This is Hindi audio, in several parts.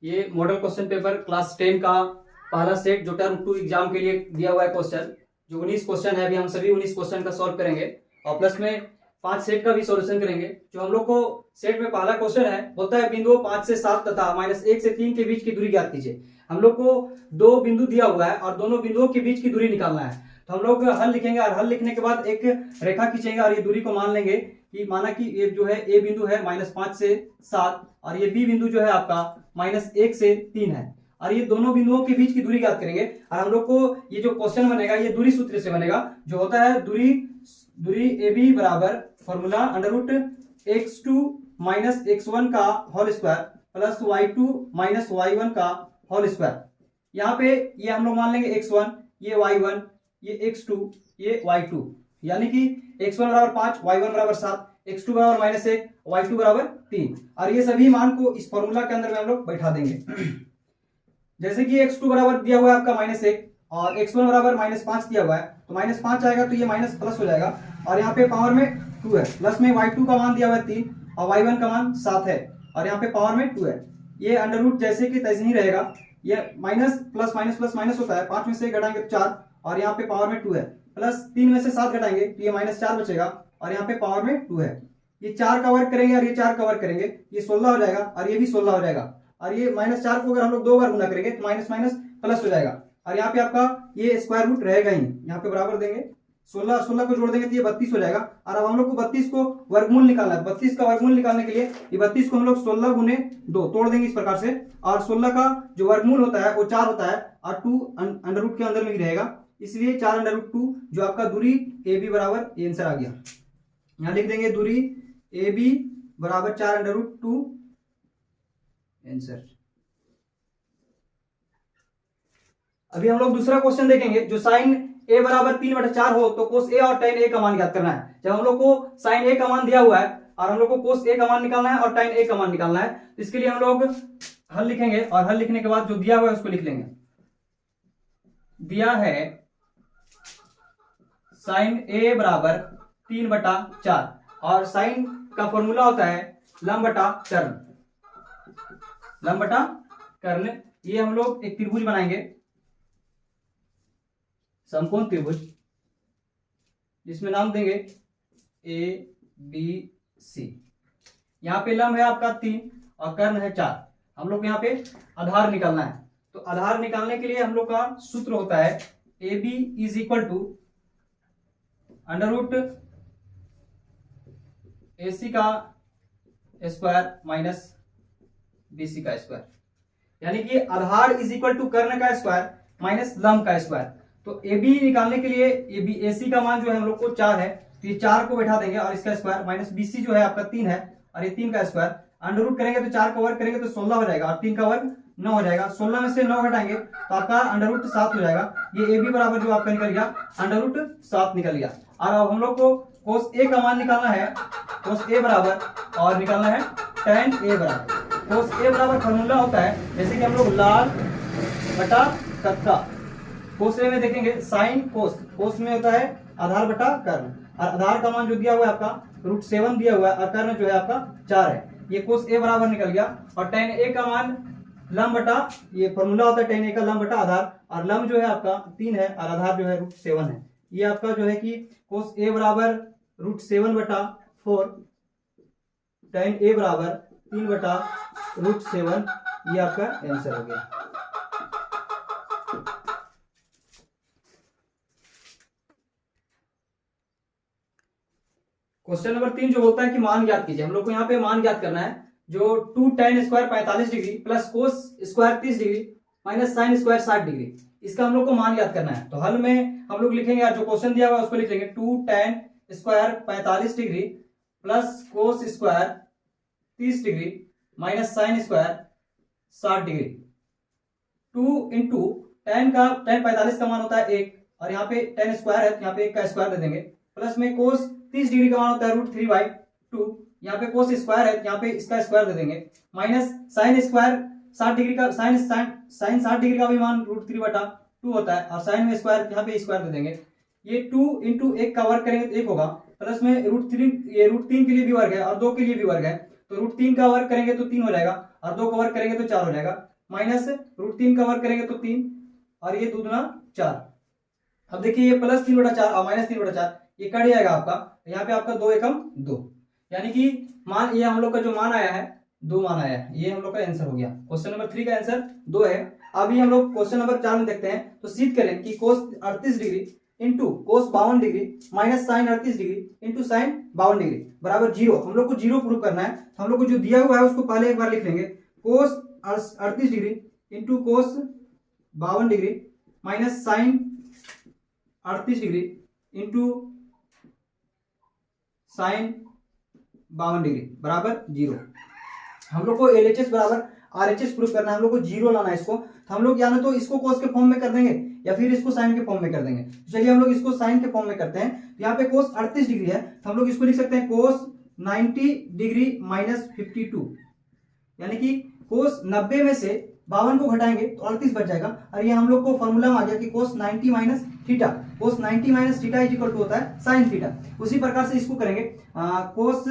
ये मॉडल क्वेश्चन पेपर क्लास 10 का पहला सेट जो टर्म 2 एग्जाम के लिए दिया हुआ है क्वेश्चन, जो 19 क्वेश्चन है। अभी हम सभी 19 क्वेश्चन का सॉल्व करेंगे और प्लस में 5 सेट का भी सॉल्यूशन करेंगे। जो हम लोग को सेट में पहला क्वेश्चन है, बोलता है बिंदुओं 5 से 7 तथा -1 से 3 के बीच की दूरी ज्ञात कीजिए। हम लोग को दो बिंदु दिया हुआ है और दोनों बिंदुओं के बीच की दूरी निकालना है। तो हम लोग हल लिखेंगे और हल लिखने के बाद एक रेखा खींचेंगे और ये दूरी को मान लेंगे कि माना कि ये जो है ए बिंदु है -5 से 7 और ये बी बिंदु जो है आपका -1 से 3 है और ये दोनों बिंदुओं के बीच की दूरी ज्ञात करेंगे। और हम लोग को ये जो क्वेश्चन बनेगा ये दूरी सूत्र से बनेगा, जो होता है दूरी ए बी बराबर फॉर्मूला √x2 - x1 का whole square plus y2 - y1 का होल स्क्वायर। यहाँ पे ये हम लोग मान लेंगे x1, ये y1, ये x2, ये y2, यानी कि x1 बराबर 5, y1 बराबर 7, x2 बराबर -1, y2 बराबर 3 और ये सभी मान को इस फॉर्मूला के अंदर में हम लोग बैठा देंगे। जैसे कि x2 बराबर दिया हुआ है आपका -1 और x1 बराबर -5 दिया हुआ है, तो -5 आएगा तो ये माइनस प्लस हो जाएगा और यहाँ पे पावर में 2 है, प्लस में y2 का मान दिया हुआ है 3 और y1 का मान 7 है और यहाँ पे पावर में 2 है। ये अंडर रूट जैसे कि तैसे ही रहेगा, ये minus plus minus plus minus होता है, 5 में से घटाएंगे तो 4 और यहाँ पे पावर में 2 है, प्लस 3 में से 7 घटाएंगे तो ये -4 बचेगा और यहाँ पे पावर में 2 है। ये 4 का वर्ग करेंगे और ये 4 का वर्ग करेंगे, ये 16 हो जाएगा और ये भी 16 हो जाएगा और ये -4 को अगर हम लोग 2 बार गुना करेंगे तो माइनस माइनस प्लस हो जाएगा और यहाँ पे आपका ये स्क्वायर रूट रहेगा ही, यहाँ पे बराबर देंगे 16 को जोड़ देंगे तो ये 32 हो जाएगा। और अब हम लोग को 32 को वर्गमूल निकालना है। 32 का वर्गमूल निकालने के लिए ये 32 को हम लोग 16 गुने 2 तोड़ देंगे इस प्रकार से और 16 का जो वर्गमूल होता है वो 4 होता है और 2 अंडर रूट के अंदर में ही रहेगा, इसलिए 4 अंडर रूट 2 जो आपका दूरी ए बी बराबर ये आंसर आ गया। यहाँ लिख देंगे दूरी ए बी बराबर 4 अंडर रूट 2 आंसर। अभी हम लोग दूसरा क्वेश्चन देखेंगे, जो साइन a बराबर 3/4 हो तो कोस a और tan a का मान ज्ञात करना है। जब हम लोग को साइन a का मान दिया हुआ है और हम लोग को कोस a का मान निकालना है और tan a का मान निकालना है, तो इसके लिए हम लोग हल लिखेंगे और हल लिखने के बाद जो दिया हुआ है उसको लिख लेंगे। दिया है साइन a बराबर 3/4 और साइन का फॉर्मूला होता है लंब बटा कर्ण। लंब बटा कर्ण, ये हम लोग एक त्रिभुज बनाएंगे, समकोण त्रिभुज, जिसमें नाम देंगे ए बी सी। यहाँ पे लंब है आपका 3 और कर्ण है 4। हम लोग यहाँ पे आधार निकालना है, तो आधार निकालने के लिए हम लोग का सूत्र होता है A B is equal to under root A C का स्क्वायर माइनस बी सी का स्क्वायर, यानी कि आधार इज इक्वल टू कर्ण का स्क्वायर माइनस लंब का स्क्वायर। तो ए बी निकालने के लिए ए सी का मान जो है हम लोग को 4 है, तो ये 4 को बैठा देंगे और इसका स्क्वायर माइनस बी सी जो है आपका 3 है और ये 3 का स्क्वायर अंडर रूट करेंगे तो 4 का वर्ग करेंगे तो 16 हो जाएगा और 3 का वर्ग 9 हो जाएगा। 16 में से 9 घटाएंगे तो आपका अंडर रूट 7 हो जाएगा। ये ए बी बराबर जो आपका निकल गया अंडर रूट 7 निकल गया। और अब हम लोग को कोस ए का मान निकालना है, कोस ए बराबर और निकालना है tan ए बराबर। कोस ए बराबर फॉर्मूला होता है, जैसे कि हम लोग लाल बटा कक्का, कोस ए में देखेंगे साइन कोस, कोस में होता है आधार बटा कर्ण और आधार का मान जो दिया हुआ है आपका √7 दिया हुआ है और कर्ण जो है आपका 4 है। ये कोस ए बराबर निकल गया और tan ए का मान लंब बटा, ये फॉर्मूला होता है tan ए का लंब बटा आधार और लंब जो है आपका 3 है और आधार जो है √7 है। ये आपका जो है कि कोस ए बराबर √7/4 tan ए बराबर 3/√7, ये आपका आंसर हो गया। क्वेश्चन नंबर 3 जो होता है कि मान ज्ञात कीजिए। हम लोग को यहाँ पे मान ज्ञात करना है, जो 2 tan square 45 degree plus cos square 30 degree minus sine square 60 degree, इसका हम लोग को मान ज्ञात करना है। तो हल में हम लोग लिखेंगे, जो क्वेश्चन दिया हुआ है उसको लिख लेंगे 2 tan square 45 degree plus cos square 30 degree minus sine square 60 degree. 2 into tan 45 का मान होता है 1 और यहाँ पे tan स्क्वायर है तो यहाँ पे 1 का स्क्वायर दे देंगे, प्लस में कोस 30 डिग्री का मान होता है √3/2, यहाँ पे कोस स्क्वायर है यहाँ पे इसका स्क्वायर दे देंगे, माइनस साइन स्क्वायर 60 डिग्री का साइन 60 डिग्री का भी मान √3/2 होता है और साइन में स्क्वायर यहाँ पे स्क्वायर दे देंगे। ये 2 इंटू 1 का वर्ग करेंगे तो 1 होगा, प्लस में √3, ये √3 के लिए भी वर्ग है और 2 के लिए भी वर्ग है, तो √3 का वर्ग करेंगे तो 3 हो जाएगा, और 2 का वर्ग करेंगे तो 4 हो जाएगा, माइनस √3 का वर्ग करेंगे तो 3, और ये 2 दूना 4। अब देखिए ये +3/4 और -3/4 ये कट जाएगा आपका, यहाँ पे आपका 2 एकम 2, यानी कि मान ये हम लोग का जो मान आया है 2 मान आया है, ये हम लोग का आंसर हो गया। क्वेश्चन नंबर 3 का आंसर 2 है। अभी हम लोग क्वेश्चन नंबर 4 में देखते हैं, तो सिद्ध करें कि cos 38 degree into cos 52 degree minus sin 38 degree into sin 52 degree बराबर 0। हम लोग को 0 प्रूव करना है, तो हम लोग को जो दिया हुआ है उसको पहले एक बार लिख लेंगे, cos 38 degree into cos 52 degree minus sin 38 degree into sin 52 degree बराबर 0। हम लोग को LHS बराबर RHS प्रूफ करना है, हम लोग को 0 लाना है इसको, तो हम लोग या ना तो इसको cos के फॉर्म में कर देंगे या फिर इसको sin के फॉर्म में कर देंगे। तो चलिए हम लोग इसको sin के फॉर्म में करते हैं। तो यहाँ पे cos 38 डिग्री है, तो हम लोग इसको लिख सकते हैं cos 90 डिग्री माइनस 52, यानी कि cos 90 में से 52 को घटाएंगे तो 38 बच जाएगा, और ये हम लोग को फॉर्मूला में आ गया कि cos 90 minus theta, cos 90 minus theta is equal to होता है sin थीटा। उसी प्रकार से इसको करेंगे, cos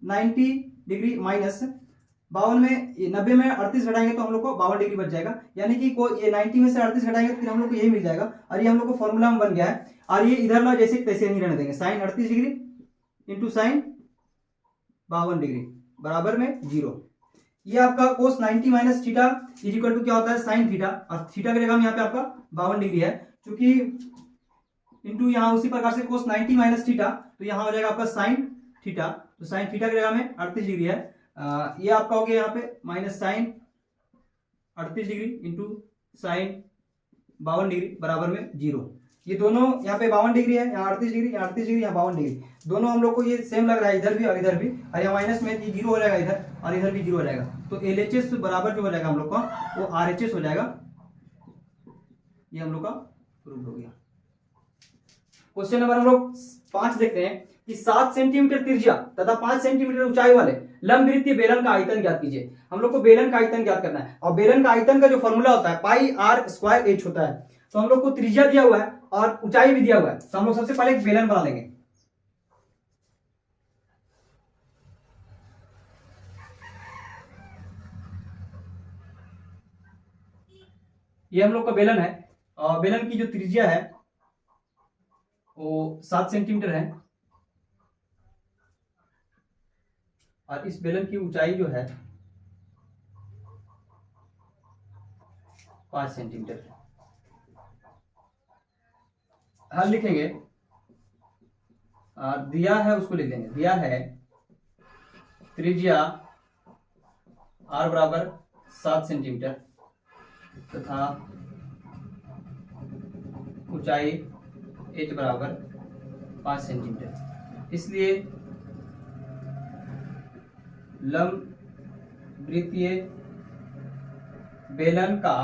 90 डिग्री माइनस 52 में 90 में 38 घटाएंगे तो हम लोग को 52 डिग्री बच जाएगा, यानी कि ये 90 में से 38 घटाएंगे तो फिर हम लोग को यही मिल जाएगा, और ये हम लोग को फॉर्मूला में बन गया है। और ये इधर ला जैसे तैसे नहीं रहने देंगे, sin 38 degree into sin 52 degree बराबर में 0। ये आपका cos 90 minus theta is equal to क्या होता है sin थीटा, और थीटा की जगह में यहाँ पे आपका 52 डिग्री है, क्योंकि इंटू यहाँ उसी प्रकार से cos 90 माइनस थीटा, तो यहाँ हो जाएगा आपका sin थीटा, तो sin थीटा की जगह में 38 डिग्री है। ये आपका हो गया यहाँ पे minus sin 38 degree into sin 52 degree बराबर में 0। ये दोनों यहाँ पे 52 डिग्री है, यहाँ 38 डिग्री, यहाँ 38 डिग्री, यहाँ 52 डिग्री, दोनों हम लोग को ये सेम लग रहा है, इधर भी और इधर भी, और यहाँ माइनस में ये 0 हो जाएगा इधर, और इधर भी 0 हो जाएगा, तो LHS बराबर जो हो जाएगा हम लोग का वो RHS हो जाएगा। ये हम लोग का प्रूफ हो गया। क्वेश्चन नंबर हम लोग 5 देखते हैं कि 7 सेंटीमीटर त्रिज्या तथा 5 सेंटीमीटर ऊंचाई वाले लंबवृत्तीय बेलन का आयतन ज्ञात कीजिए। हम लोग को बेलन का आयतन ज्ञात करना है, और बेलन का आयतन का जो फॉर्मूला होता है पाई r स्क्वायर h होता है। तो हम लोग को त्रिज्या दिया हुआ है और ऊंचाई भी दिया हुआ है, तो हम लोग सबसे पहले एक बेलन बना लेंगे। ये हम लोग का बेलन है, और बेलन की जो त्रिज्या है वो 7 सेंटीमीटर है, और इस बेलन की ऊंचाई जो है 5 सेंटीमीटर। हल लिखेंगे, दिया है उसको लिख देंगे, दिया है त्रिज्या r बराबर 7 सेंटीमीटर तथा ऊंचाई h बराबर 5 सेंटीमीटर, इसलिए लंबवृत्तीय बेलन का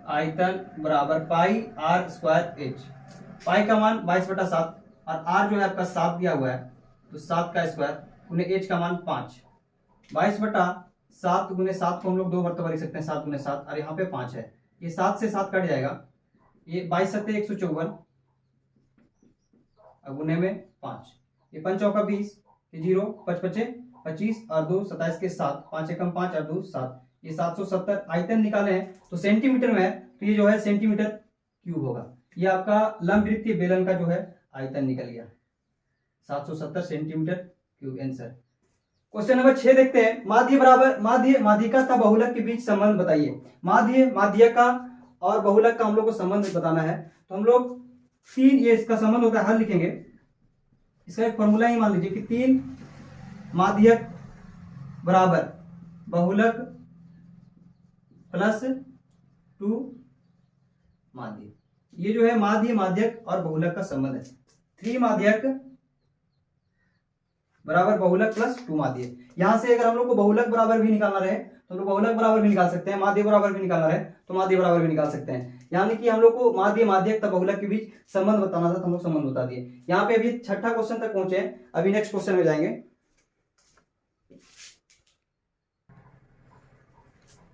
आयतन बराबर पाई r स्क्वायर h। पाई का मान 22/7 और r जो है आपका 7 दिया हुआ है, तो 7 का स्क्वायर गुने h का मान 5। 22/7 गुने 7 को हम लोग 2 मरतबा लिख सकते हैं, 7 गुने 7, और यहाँ पे 5 है, ये 7 से 7 कट जाएगा, ये 22 7 154 गुने में 5, ये 5 चौका 20, ये 0 5 5 25 और 2 27 के 7, 5 एकम 5 और 2 7, ये 770 आयतन निकाले हैं, तो सेंटीमीटर में है, तो ये जो है सेंटीमीटर क्यूब होगा। ये आपका लंबवृत्तीय बेलन का जो है आयतन निकल गया 770 centimetre cube answer. Question number 6 देखते हैं, माध्य बराबर माध्य माध्यिका तथा बहुलक के बीच संबंध बताइए। माध्य माध्यिका और बहुलक का हम लोग को संबंध बताना है, तो हम लोग 3 ये इसका संबंध होता है, हल लिखेंगे। इसका एक फॉर्मूला ही मान लीजिए कि 3 माध्यक बराबर बहुलक प्लस 2 माध्य। ये जो है माध्य माध्यक और बहुलक का संबंध है, 3 माध्यक बराबर बहुलक प्लस 2 माध्य। यहां से अगर हम लोग को बहुलक बराबर भी निकालना रहे तो हम लोग बहुलक बराबर भी निकाल सकते हैं, माध्य बराबर भी निकालना रहे तो माध्य बराबर भी निकाल सकते हैं। यानी कि हम लोग को माध्य माध्यक तथा बहुलक के बीच संबंध बताना था, तो हम लोग संबंध बता दिए। यहाँ पे अभी 6ठा क्वेश्चन तक पहुंचे हैं, अभी नेक्स्ट क्वेश्चन में जाएंगे।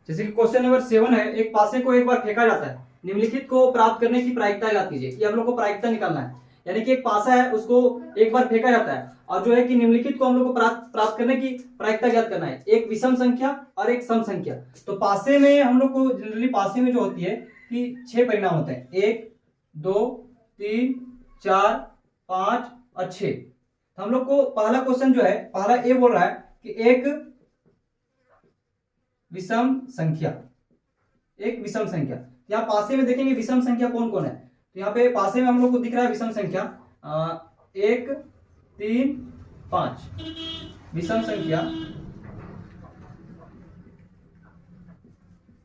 जैसे कि क्वेश्चन नंबर 7 है, एक पासे को एक बार फेंका जाता है, निम्नलिखित को प्राप्त करने की प्रायिकता ज्ञात कीजिए। ये हम लोग को प्रायिकता निकालना है। यानी कि एक पासा है उसको एक बार फेंका जाता है, और जो है कि निम्नलिखित को हम लोग को प्राप्त करने की प्रायिकता ज्ञात करना है, एक विषम संख्या और एक सम संख्या। तो पासे में हम लोग को जनरली पासे में जो होती है कि 6 परिणाम होते हैं, 1 2 3 4 5 और 6। तो हम लोग को पहला क्वेश्चन जो है, पहला ए बोल रहा है कि एक विषम संख्या, एक विषम संख्या। यहाँ पासे में देखेंगे विषम संख्या कौन कौन है, तो यहाँ पे पासे में हम लोग को दिख रहा है विषम संख्या 1 3 5, विषम संख्या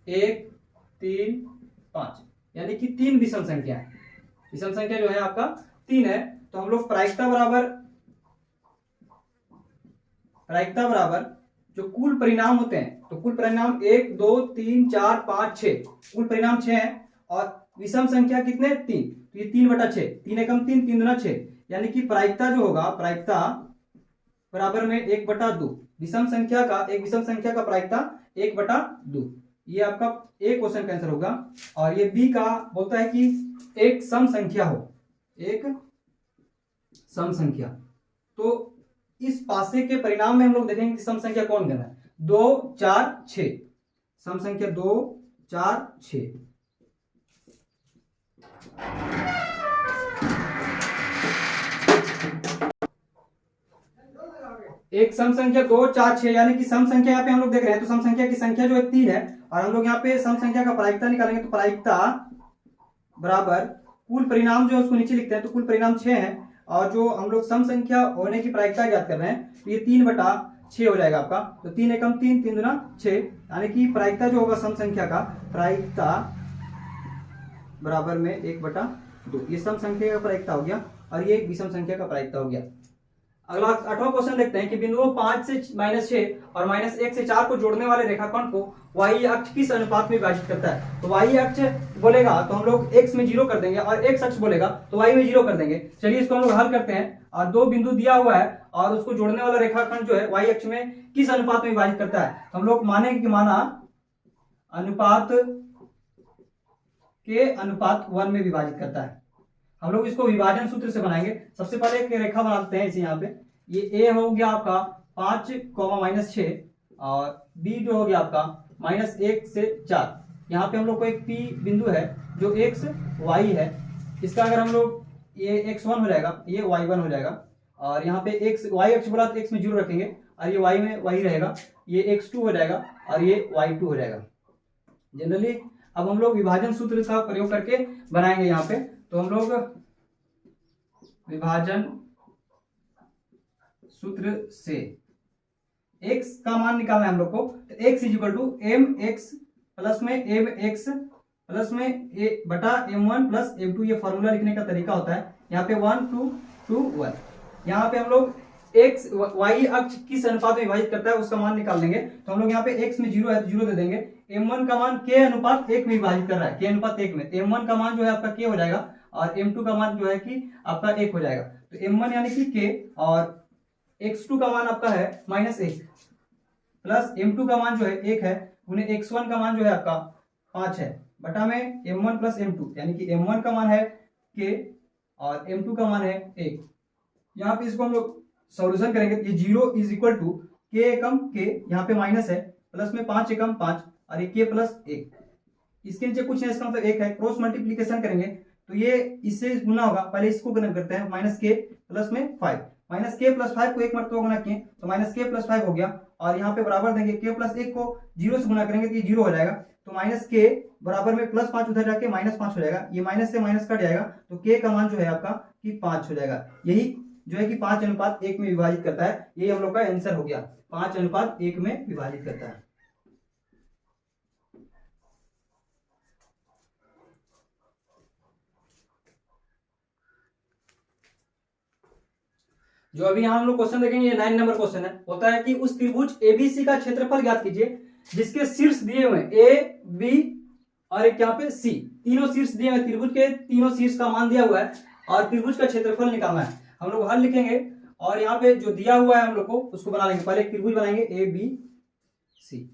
1 3 5, यानी कि 3 विषम संख्या है। विषम संख्या जो है आपका 3 है। तो हम लोग प्रायिकता बराबर जो कुल परिणाम होते हैं, तो कुल परिणाम 1 2 3 4 5 6, कुल परिणाम 6 है, और विषम संख्या कितने 3, तो ये 3/6, 3 एकम 3 3 दूना 6, यानी कि प्रायिकता जो होगा, प्रायिकता बराबर में 1/2, विषम संख्या का प्रायिकता 1/2। ये आपका ए क्वेश्चन का आंसर होगा। और ये बी का बोलता है कि एक सम संख्या हो, एक सम संख्या। तो इस पासे के परिणाम में हम लोग देखेंगे कि सम संख्या कौन करना है, 2 4 6, सम संख्या 2 4 6। एक सम संख्या 2 4 6, यानी कि सम संख्या यहाँ पे हम लोग देख रहे हैं, तो सम संख्या की संख्या जो है 3 है, और हम लोग यहाँ पे सम संख्या का प्रायिकता निकालेंगे, तो प्रायिकता बराबर कुल परिणाम जो है उसको नीचे लिखते हैं, तो कुल परिणाम 6 है, और जो हम लोग सम संख्या होने की प्रायिकता ज्ञात कर रहे हैं, तो ये 3/6 हो जाएगा आपका। तो 3 एकम 3 3 दूना 6, यानी कि प्रायिकता जो होगा सम संख्या का, प्रायिकता बराबर में 1/2। ये सम संख्या का प्रायिकता हो गया, और ये एक विषम संख्या का प्रायिकता हो गया। अगला 8वां क्वेश्चन देखते हैं कि बिंदुओं 5 से -6 और -1 से 4 को जोड़ने वाले रेखाखंड को y अक्ष किस अनुपात में विभाजित करता है। तो y अक्ष बोलेगा तो हम लोग x में 0 कर देंगे, और x अक्ष बोलेगा तो y में 0 कर देंगे। चलिए इसको हम लोग हल करते हैं। और दो बिंदु दिया हुआ है, और उसको जोड़ने वाला रेखाखंड जो है y अक्ष में किस अनुपात में विभाजित करता है। तो हम लोग मानेंगे कि माना अनुपात के अनुपात 1 में विभाजित करता है। हम लोग इसको विभाजन सूत्र से बनाएंगे। सबसे पहले एक रेखा बनाते हैं इसे। यहाँ पे ये ए हो गया आपका 5, -6, और बी जो हो गया आपका -1 से 4। यहाँ पे हम लोग को एक पी बिंदु है जो x y है, इसका अगर हम लोग ये x1 हो जाएगा, ये y1 हो जाएगा, और यहाँ पे x y अक्ष बोला तो x में 0 रखेंगे, और ये y में y रहेगा, ये x2 हो जाएगा, और ये y2 हो जाएगा। जनरली अब हम लोग विभाजन सूत्र का प्रयोग करके बनाएंगे यहाँ पे। तो हम लोग विभाजन सूत्र से x का मान निकालना है हम लोग को। तो x = mx प्लस में mx प्लस में a बटा m1 प्लस m2, ये फॉर्मूला लिखने का तरीका होता है। यहाँ पे 1 2 2 1, यहाँ पे हम लोग x y अक्ष किस अनुपात में विभाजित करता है उसका मान निकाल लेंगे। तो हम लोग यहाँ पे x में 0 है तो 0 दे देंगे। m1 का मान k अनुपात 1 में विभाजित कर रहा है, k अनुपात 1 में, m1 का मान जो है आपका k हो जाएगा, और m2 का मान जो है कि आपका 1 हो जाएगा। तो m1 यानी कि k, और x2 का मान आपका है -1, प्लस m2 का मान जो है 1 है, उन्हें x1 का मान जो है आपका 5 है, बटा में m1 प्लस m2, यानी कि m1 का मान है k और m2 का मान है 1। यहाँ पे इसको हम लोग सॉल्यूशन करेंगे। ये 0 = k एकम k, यहाँ पे माइनस है, प्लस में 5 एकम 5, और ये k प्लस 1, इसके नीचे कुछ है, इसका मतलब 1 है। क्रॉस मल्टीप्लीकेशन करेंगे तो ये इससे गुना होगा, पहले इसको गुना करते हैं, -k प्लस में 5, -k प्लस 5 को एक मरतबा गुना किए तो -k प्लस 5 हो गया, और यहाँ पे बराबर देंगे k प्लस 1 को 0 से गुना करेंगे तो ये 0 हो जाएगा। तो -k बराबर में +5 उधर जाके -5 हो जाएगा, ये माइनस से माइनस कट जाएगा, तो k का मान जो है आपका कि 5 हो जाएगा। यही जो है कि 5:1 में विभाजित करता है, ये हम लोग का आंसर हो गया, 5:1 में विभाजित करता है। जो अभी यहाँ हम लोग क्वेश्चन देखेंगे, ये 9 नंबर क्वेश्चन है। होता है कि उस त्रिभुज एबीसी का क्षेत्रफल ज्ञात कीजिए जिसके शीर्ष दिए हुए ए बी और एक यहाँ पे सी, तीनों शीर्ष दिए हुए, त्रिभुज के तीनों शीर्ष का मान दिया हुआ है और त्रिभुज का क्षेत्रफल निकालना है। हम लोग हल लिखेंगे, और यहाँ पे जो दिया हुआ है हम लोग को उसको बना लेंगे। पहले एक त्रिभुज बनाएंगे ए बी सी,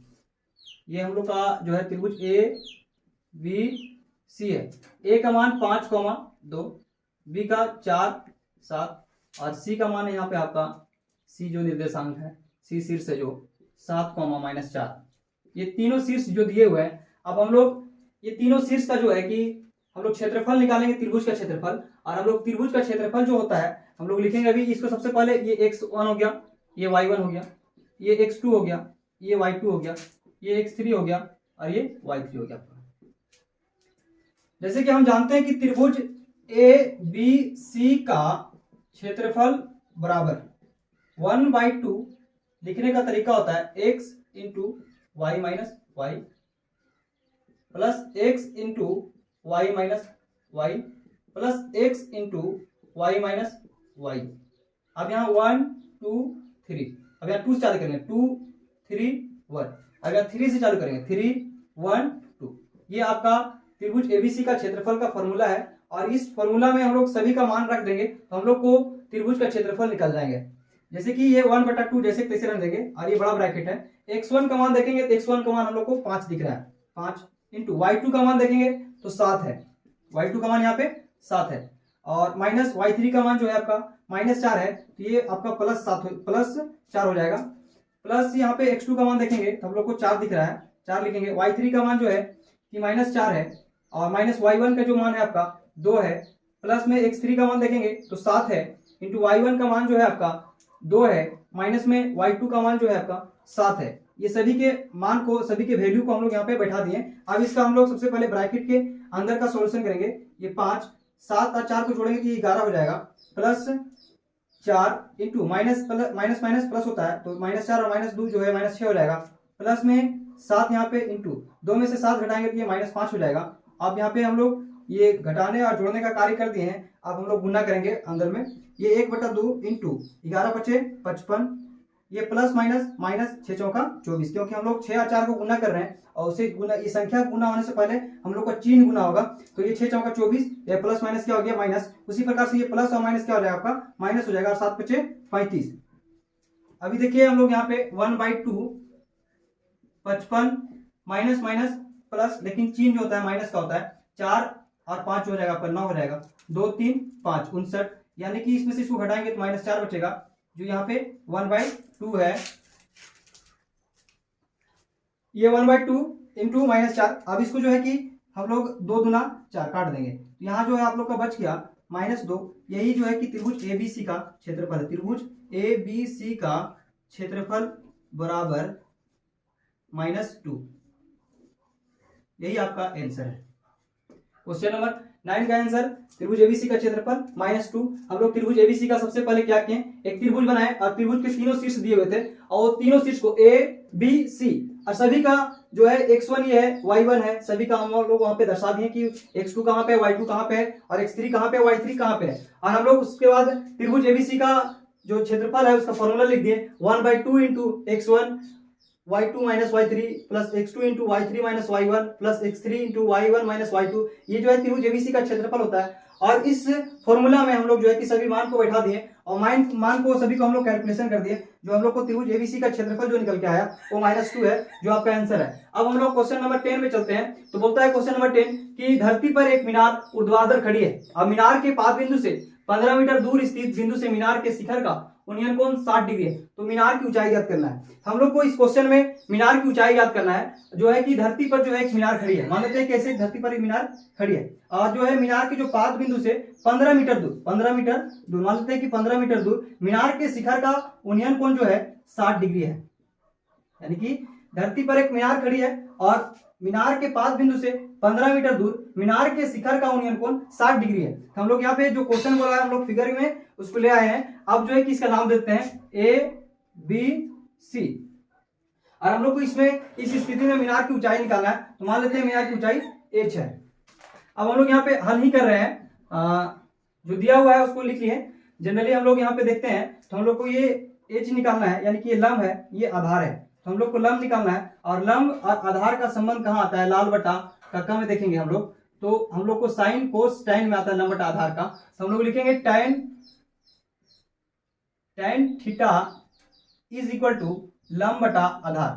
ये हम लोग का जो है त्रिभुज ए बी सी है। ए का मान 5,2, बी का 4 7 और सी का मान है यहाँ पे आपका, सी जो निर्देशांक है, सी शीर्ष है जो 7, -4, ये तीनों शीर्ष जो दिए हुए हैं। अब हम लोग ये तीनों शीर्ष का जो है कि हम लोग क्षेत्रफल निकालेंगे, त्रिभुज का क्षेत्रफल। और हम लोग त्रिभुज का क्षेत्रफल जो होता है हम लोग लिखेंगे अभी इसको। सबसे पहले ये x1 हो गया, ये y1 हो गया, ये x2 हो गया, ये y2 हो गया, ये x3 हो गया और ये y3 हो गया। जैसे कि हम जानते हैं कि त्रिभुज ABC का क्षेत्रफल बराबर 1/2 लिखने का तरीका होता है x into y minus y plus x into y minus y plus x into y minus y. अब यहाँ 1 2 3, अब यहाँ 2 से चालू करेंगे, 2 3 1। अब यहाँ 3 से चालू करेंगे, 3 1 2। ये आपका त्रिभुज एबीसी का क्षेत्रफल का फॉर्मूला है। और इस फॉर्मूला में हम लोग सभी का मान रख देंगे तो हम लोग को त्रिभुज का क्षेत्रफल निकल जाएंगे। जैसे कि ये 1/2 जैसे तैसे रख देंगे और ये बड़ा ब्रैकेट है। x1 का मान देखेंगे तो x1 का मान हम लोग को 5 दिख रहा है, 5 इंटू y2 का मान देखेंगे तो 7 है, y2 का मान यहाँ पे 7 है। और माइनस y3 का मान जो है आपका -4 है, तो ये आपका +4 हो जाएगा। प्लस यहाँ पे x2 का मान देखेंगे तो हम लोग को 4 दिख रहा है, 4 लिखेंगे। y3 का मान जो है कि -4 है और माइनस y1 का जो मान है आपका 2 है। प्लस में x3 का मान देखेंगे तो 7 है इंटू y1 का मान जो है आपका 2 है, माइनस में y2 का मान जो है आपका 7 है। ये सभी के मान को, सभी के वैल्यू को हम लोग यहाँ पे बैठा दिए। अब इसका हम लोग सबसे पहले ब्रैकेट के अंदर का सॉल्यूशन करेंगे। ये 5 7 और 4 को जोड़ेंगे तो ये 11 हो जाएगा, प्लस 4 इंटू माइनस प्लस होता है तो -4 और -2 जो है -6 हो जाएगा। प्लस में 7 यहाँ पे इंटू 2 में से 7 घटाएंगे तो ये -5 हो जाएगा। अब यहाँ पे हम लोग ये घटाने और जोड़ने का कार्य कर दिए हैं। अब हम लोग गुना करेंगे अंदर में, ये 1/2 इंटू 11 × 5 55, ये प्लस माइनस 6 चौका 24, क्योंकि हम लोग 6 और 4 को गुना कर रहे हैं और उसे गुना, ये संख्या गुना होने से पहले हम लोग का चिन्ह गुना होगा। तो ये 6 चौका 24, ये प्लस माइनस क्या हो गया माइनस। उसी प्रकार से ये प्लस और माइनस क्या हो जाएगा आपका माइनस हो जाएगा। 7 × 5 35। अभी देखिए हम लोग यहाँ पे 1/2 55 माइनस प्लस, लेकिन चिन्ह जो होता है माइनस का होता है। 4 और 5 हो जाएगा आपका 9 हो जाएगा, 2 3 5 59, यानी कि इसमें से इसको घटाएंगे तो -4 बचेगा, जो यहाँ पे 1/2 है। ये 1/2 इंटू -4। अब इसको जो है कि हम लोग 2 दूना 4 काट देंगे, तो यहाँ जो है आप लोग का बच गया -2। यही जो है कि त्रिभुज एबीसी का क्षेत्रफल है। त्रिभुज एबीसी का क्षेत्रफल बराबर -2, यही आपका आंसर है। क्वेश्चन नंबर 9 का आंसर त्रिभुज एबीसी का क्षेत्रफल -2। हम लोग त्रिभुज एबीसी का सबसे पहले क्या किए, एक त्रिभुज बनाए और त्रिभुज के तीनों शीर्ष दिए हुए थे और तीनों शीर्ष को ए बी सी और सभी का जो है x1 ये है, y1 है, सभी का हम लोग वहां पे दर्शा दिए कि x2 कहाँ पे है, y2 कहाँ पे है और x3 कहाँ पे है, y3 कहाँ पे है। और हम लोग उसके बाद त्रिभुज एबीसी का जो क्षेत्रफल है उसका फॉर्मूला लिख दिए, 1/2 into x1 y2 minus y3 plus x2 into y3 minus y1 plus x3 into y1 minus y2। ये जो है त्रिभुज एबीसी का क्षेत्रफल होता है। और इस फॉर्मूला में हम लोग जो है कि सभी मान को बैठा दिए और मान को सभी को हम लोग कैलकुलेशन कर दिए। जो हम लोग को त्रिभुज एबीसी का क्षेत्रफल जो निकल के आया वो -2 है, जो आपका आंसर है। अब हम लोग क्वेश्चन नंबर 10 में चलते हैं। तो बोलता है क्वेश्चन नंबर 10 कि धरती पर एक मीनार ऊर्ध्वाधर खड़ी है और मीनार के पाद बिंदु से 15 मीटर दूर स्थित बिंदु से मीनार के शिखर का उन्नयन कोण 60 डिग्री है। तो मीनार की ऊंचाई ज्ञात करना है। हम लोग को इस क्वेश्चन में मीनार की ऊंचाई ज्ञात करना है, जो है कि धरती पर जो है एक मीनार खड़ी है। मान लेते हैं कैसे धरती पर एक मीनार खड़ी है और जो है मीनार के जो पाद बिंदु से 15 मीटर दूर मान लेते हैं कि 15 मीटर दूर मीनार के शिखर का उन्नयन कोण जो है 60 डिग्री है। यानी कि धरती पर एक मीनार खड़ी है और मीनार के पाद बिंदु से 15 मीटर दूर मीनार के शिखर का उन्नयन कोण 60 डिग्री है। तो हम लोग यहाँ पे जो क्वेश्चन बोला है हम लोग फिगर में उसको ले आए हैं। अब जो है कि इसका नाम देते हैं ए बी सी और हम लोग को इसमें इस स्थिति में मीनार की ऊंचाई निकालना है। तो मान लेते हैं मीनार की ऊंचाई h है। अब हम लोग यहाँ पे हल ही कर रहे हैं, जो दिया हुआ है उसको लिख लिए। जनरली हम लोग यहाँ पे देखते हैं तो हम लोग को ये h निकालना है, यानी कि ये लंब है, ये आधार है, तो हम लोग को लंब निकालना है। और लंब और आधार का संबंध कहाँ आता है, लाल बटा कक्का में देखेंगे हम लोग। तो हम लोग को साइन कोस टैन में आता है लंब बटा आधार का। तो हम लोग लिखेंगे tan theta is equal to लंब बटा आधार।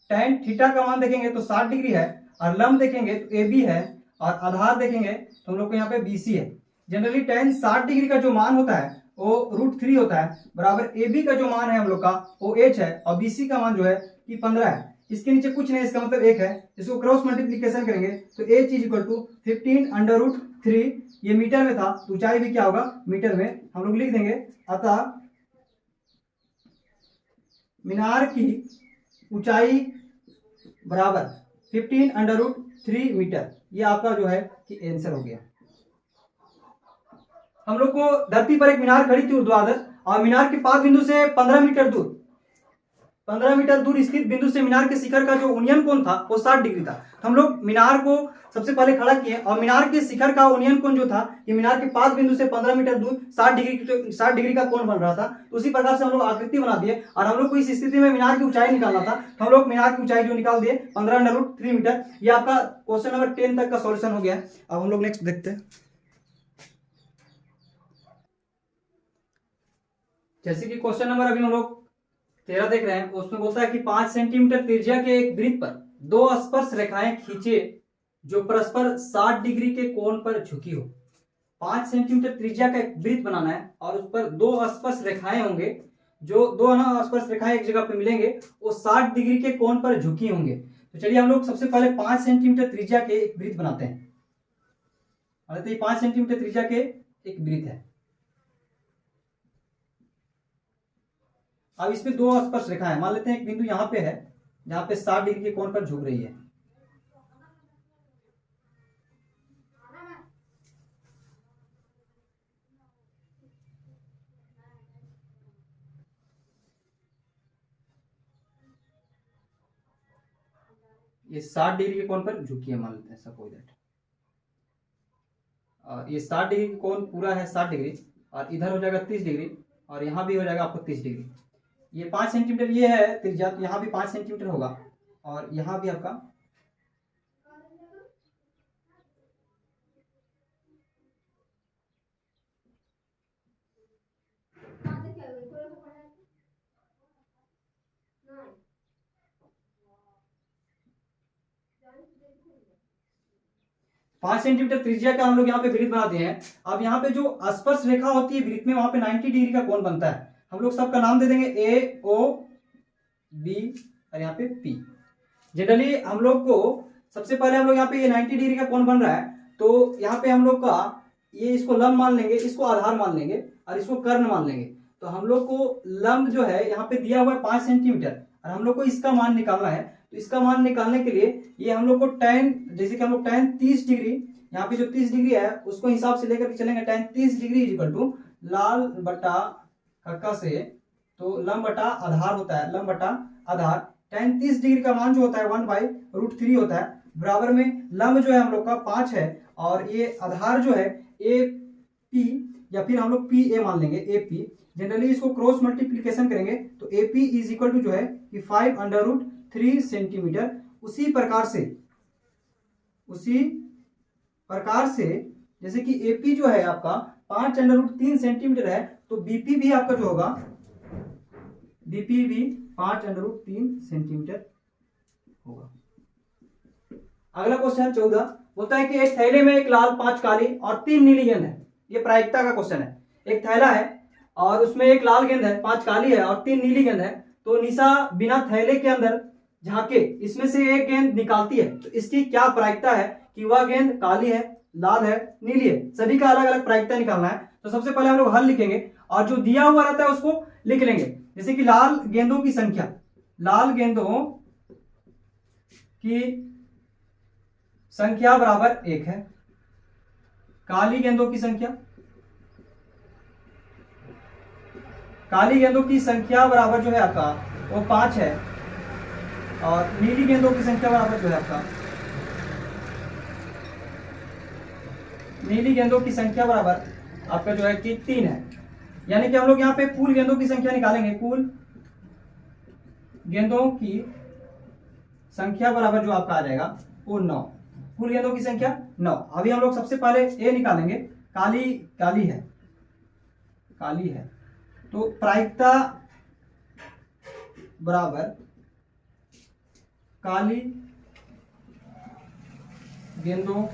टैन थीटा का मान देखेंगे तो 60 डिग्री है और लंब देखेंगे तो ए बी है और आधार देखेंगे तो हम लोग को यहाँ पे BC है। जनरली tan 60 डिग्री का जो मान होता है वो √3 होता है, बराबर AB का जो मान है हम लोग का वो h है, और BC का मान जो है कि 15 है। इसके नीचे कुछ नहीं, इसका मतलब 1 है। इसको क्रॉस मल्टीप्लीकेशन करेंगे तो h = 15√3, ये मीटर में था तो ऊंचाई भी क्या होगा, मीटर में हम लोग लिख देंगे। अतः मीनार की ऊंचाई बराबर 15√3 मीटर, ये आपका जो है कि आंसर हो गया। हम लोग को धरती पर एक मीनार खड़ी थी ऊर्ध्वाधर, और मीनार के पाद बिंदु से 15 मीटर दूर स्थित बिंदु से मीनार के शिखर का जो उन्नयन कोण था वो 60 डिग्री था। तो हम लोग मीनार को सबसे पहले खड़ा किए, और मीनार के शिखर का उन्नयन कोण जो था कि मीनार के पाद बिंदु से 15 मीटर दूर 60 डिग्री का कोण बन रहा था। तो उसी प्रकार से हम लोग आकृति बना दिए, और हम लोग को इस स्थिति में मीनार की ऊंचाई निकालना था, तो हम लोग मीनार की ऊंचाई जो निकाल दिए 15√3 मीटर। ये आपका क्वेश्चन नंबर 10 तक का सॉल्यूशन हो गया। अब हम लोग नेक्स्ट देखते हैं। जैसे कि क्वेश्चन नंबर अभी हम लोग 13 देख रहे हैं, उसमें बोलता है कि 5 सेंटीमीटर त्रिज्या के एक वृत्त पर दो स्पर्श रेखाएं खींचे जो परस्पर 60 डिग्री के कोण पर झुकी हो। 5 सेंटीमीटर त्रिज्या का एक वृत्त बनाना है, और उस पर दो स्पर्श रेखाएं होंगे, जो दो स्पर्श रेखाएं एक जगह पे मिलेंगे वो 60 डिग्री के कोण पर झुकी होंगे। तो चलिए हम लोग सबसे पहले 5 सेंटीमीटर त्रिज्या के एक वृत्त बनाते हैं। 5 सेंटीमीटर त्रिज्या के एक वृत्त है। अब इसमें दो स्पर्श रेखा है, मान लेते हैं एक बिंदु यहां पे है जहां पे 60 डिग्री के कोण पर झुक रही है। ये 60 डिग्री के कोण पर झुकी है, मान लेते हैं सपोज दैट। ये 60 डिग्री कोण पूरा है 60 डिग्री, और इधर हो जाएगा 30 डिग्री, और यहाँ भी हो जाएगा आपको 30 डिग्री। ये 5 सेंटीमीटर ये है त्रिज्या, तो यहाँ भी 5 सेंटीमीटर होगा, और यहाँ भी आपका पांच सेंटीमीटर त्रिज्या का हम लोग यहाँ पे वृत्त बना दिए हैं। अब यहाँ पे जो स्पर्श रेखा होती है वृत्त में, वहां पे 90 डिग्री का कोण बनता है। हम लोग सबका नाम दे देंगे ए, ओ, बी और यहाँ पे पी। जनरली हम लोग को सबसे पहले हम लोग यहाँ पे ये 90 डिग्री का कोण बन रहा है, तो यहाँ पे हम लोग का ये इसको लंब मान लेंगे, इसको आधार मान लेंगे, और इसको कर्ण मान लेंगे। तो हम लोग को लंब जो है यहाँ पे दिया हुआ है 5 सेंटीमीटर, और हम लोग को इसका मान निकालना है। तो इसका मान निकालने के लिए ये हम लोग को tan, जैसे कि हम लोग tan 30 डिग्री, यहाँ पे जो 30 डिग्री है उसको हिसाब से लेकर चलेंगे। tan 30 डिग्री = लाल बटा कक्का से, तो लंब बटा आधार होता है, लंब बटा आधार। tan 30 डिग्री का मान जो होता है 1/√3 होता है, बराबर में लंब जो है हम लोग का 5 है, और ये आधार जो है AP, या फिर हम लोग PA मान लेंगे, AP। जनरली इसको क्रॉस मल्टीप्लीकेशन करेंगे तो AP = जो है कि 5√3 सेंटीमीटर। उसी प्रकार से जैसे कि AP जो है आपका 5√3 सेंटीमीटर है, तो BP भी आपका जो होगा, BP भी 5√3 सेंटीमीटर होगा। अगला क्वेश्चन 14 बोलता है कि एक थैले में एक लाल, 5 काली और 3 नीली गेंद है। ये प्रायिकता का क्वेश्चन है। एक थैला है और उसमें एक लाल गेंद है, 5 काली है और 3 नीली गेंद है। तो निशा बिना थैले के अंदर झांके इसमें से एक गेंद निकालती है, तो इसकी क्या प्रायिकता है कि वह गेंद काली है, लाल है, नीली है। सभी का अलग अलग प्रायिकता निकालना है। तो सबसे पहले हम लोग हल लिखेंगे, और जो दिया हुआ रहता है उसको लिख लेंगे। जैसे कि लाल गेंदों की संख्या, लाल गेंदों की संख्या बराबर 1 है। काली गेंदों की संख्या, काली गेंदों की संख्या बराबर जो है आपका वो 5 है, और नीली गेंदों की संख्या बराबर जो है आपका, नीली गेंदों की संख्या बराबर आपका जो है कि 3 है। यानी कि हम लोग यहाँ पे कुल गेंदों की संख्या निकालेंगे। कुल गेंदों की संख्या बराबर जो आपका आ जाएगा वो 9। कुल गेंदों की संख्या 9। अभी हम लोग सबसे पहले ए निकालेंगे। काली है, तो प्रायिकता बराबर काली गेंदों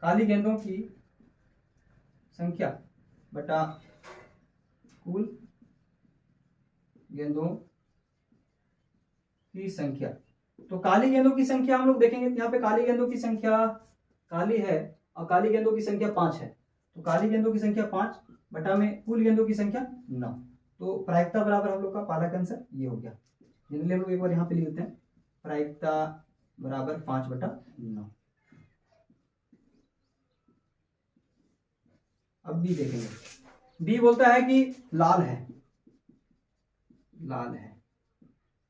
काली गेंदों की संख्या बटा कुल गेंदों की संख्या। तो काली गेंदों की संख्या हम लोग देखेंगे, यहाँ पे काली गेंदों की संख्या काली है और काली गेंदों की संख्या 5 है। तो काली गेंदों की संख्या 5 बटा में कुल गेंदों की संख्या 9। तो प्रायिकता बराबर हम लोग का पहला का आंसर ये हो गया। जनरली हम लोग एक बार यहाँ पे लिख देते हैं, प्रायिकता बराबर 5/9। अब बी देखेंगे। बी बोलता है कि लाल है, लाल है,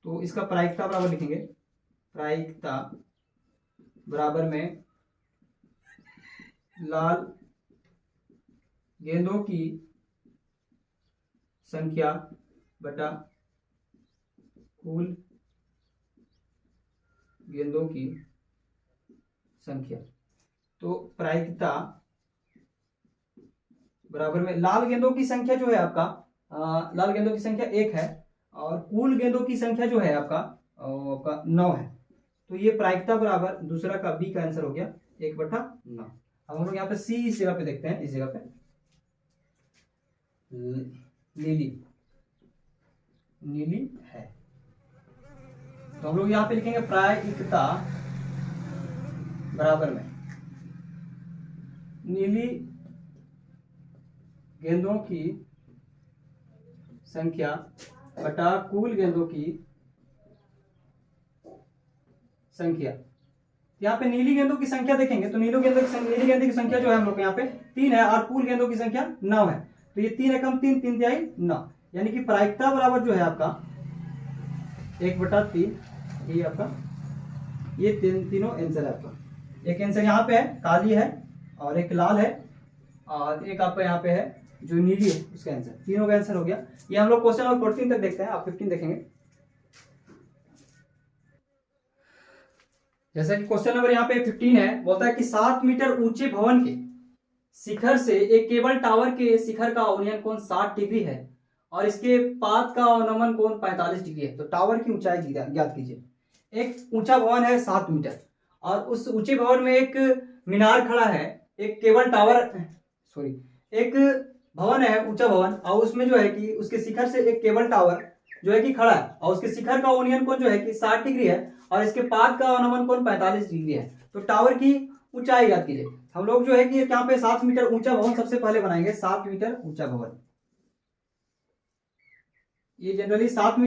तो इसका प्रायिकता बराबर लिखेंगे, प्रायिकता बराबर में लाल गेंदों की संख्या बटा कुल गेंदों की संख्या। तो प्रायिकता बराबर में लाल गेंदों की संख्या जो है आपका लाल गेंदों की संख्या 1 है और कुल गेंदों की संख्या जो है आपका 9 है। तो ये प्रायिकता बराबर दूसरा का बी का आंसर हो गया 1/9। अब हम लोग यहाँ पे सी इस जगह पे देखते हैं, इस जगह पे नीली, नीली है। तो हम लोग यहाँ पे लिखेंगे प्रायिकता बराबर में नीली गेंदों की संख्या बटा कुल गेंदों की संख्या। यहाँ पे नीली गेंदों की संख्या देखेंगे तो नीली गेंदों की संख्या जो है हम लोग यहाँ पे 3 है और कुल गेंदों की संख्या 9 है। तो ये 3 एकम 3, 3 तिहाई 9, यानी कि प्रायिकता बराबर जो है आपका 1/3। ये आपका ये तीनों आंसर है आपका। एक आंसर यहाँ पे है काली है और एक लाल है और एक आपका यहाँ पे है जो नीली है, उसका आंसर, तीनों का आंसर हो गया। ये हम लोग क्वेश्चन नंबर 14 तक देखते हैं, आप 15 देखेंगे। जैसा कि क्वेश्चन नंबर यहाँ पे 15 है, बोलता है कि 7 मीटर ऊंचे भवन के शिखर से एक केबल टावर के शिखर का अवनयन कोण 60 डिग्री है और इसके पाद का अवनमन कोण 45 डिग्री है। तो टावर की ऊंचाई ज्ञात कीजिए। एक ऊंचा भवन है 7 मीटर और उस ऊंचे भवन में एक मीनार खड़ा है, एक केबल टावर, सॉरी, एक भवन है ऊंचा भवन और उसमें जो है कि उसके शिखर से एक केबल टावर जो है कि खड़ा है और उसके शिखर का अवनयन कोण जो है कि 60 डिग्री है और इसके पाद का अवनमन कोण 45 डिग्री है। तो टावर की ऊंचाई ज्ञात कीजिए। हम लोग जो है कि यहाँ पे 7 मीटर ऊंचा भवन सबसे पहले बनाएंगे, 7 मीटर ऊंचा भवन। ये जनरली 7 मीटर